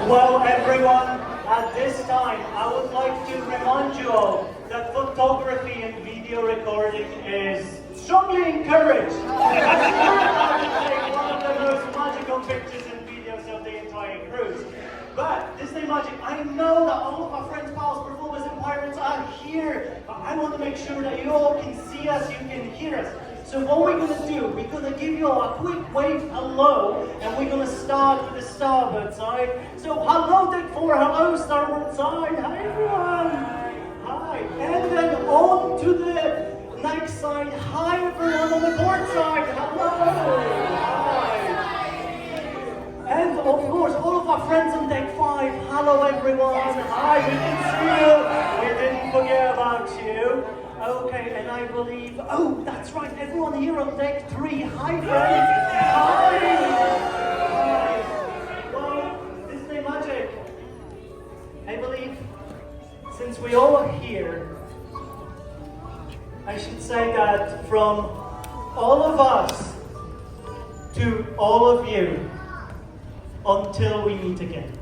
Well, everyone, at this time, I would like to remind you all that photography and video recording is strongly encouraged. I would take one of the most magical pictures and videos of the entire cruise. But Disney Magic, I know that all of our friends, pals, performers, and pirates are here, but I want to make sure that you all can see us, you can hear us. So what we're going to do, we're going to give you all a quick wave hello, and we're going to start with the starboard side. So hello deck 4, hello starboard side, hi everyone. Hi. And then on to the next side, hi everyone on the port side, hello. Hi. And of course, all of our friends on deck 5, hello everyone, hi, we can see you, we didn't forget about you. Okay, and I believe, oh, that's right, everyone here on deck 3, hi friends, hi! Hi! Well, Disney Magic, I believe, since we all are here, I should say that from all of us to all of you, until we meet again.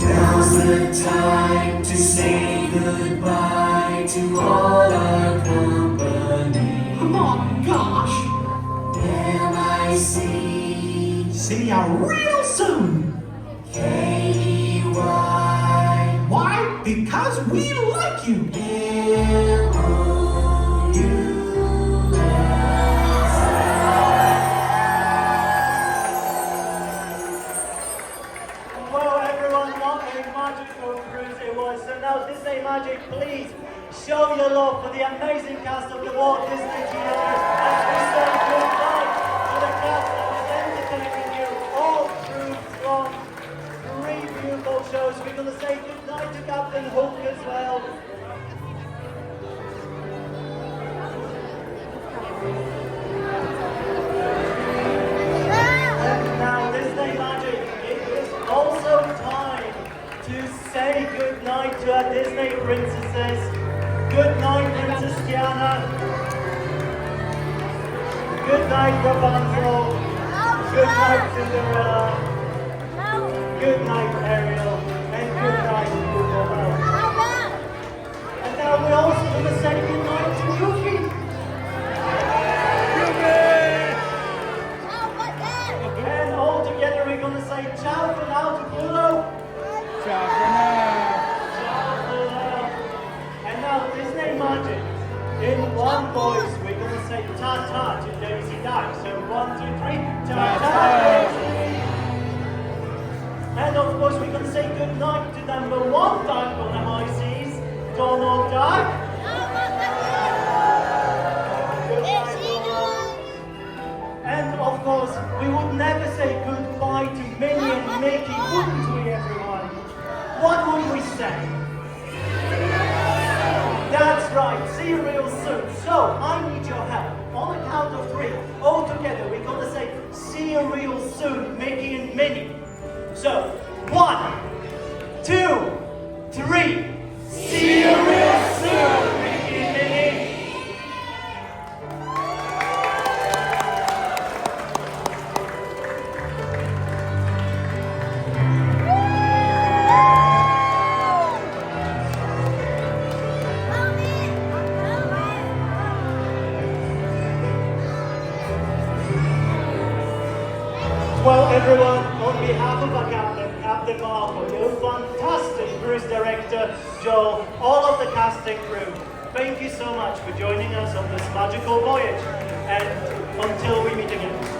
Now's the time to say goodbye to all our company. Oh gosh! M-I-C. See ya real soon! K-E-Y. Why? Because we like you! Well, everyone, what a magical cruise it was. So now, Disney Magic, please show your love for the amazing cast of the Walt Disney Universe as we say goodbye to the cast that was entertaining you all through from 3 beautiful shows. We're going to say goodnight to Captain Hook as well. And now, Disney Magic, it is also time to say goodnight to our Disney princesses. Good night, Princess Tiana. Good night, Rapunzel. Good night, Cinderella. Good night, Ariel. And good night, Belle. And now we're also going to say good night to Goofy. And all together we're going to say ciao for now to Pluto. Ciao for now. And now Disney Magic, in one voice, we're going to say ta-ta to Daisy Duck. So 1, 2, 3, ta-ta Daisy. And of course we're going to say good night to number 1 duck on the high seas, Donald Duck. Good night, Donald. And of course, we would never say goodbye to Minnie and Mickey, wouldn't we, everyone? What would we say? That's right, see you real soon. So, I need your help. On a count of 3, all together, we're going to say, see you real soon, Mickey and Minnie. So, 1, 2, 3. See you real soon, Mickey and Minnie. Well, everyone, on behalf of our captain, Captain Marco, your fantastic cruise director, Joel, all of the casting crew, thank you so much for joining us on this magical voyage. And until we meet again.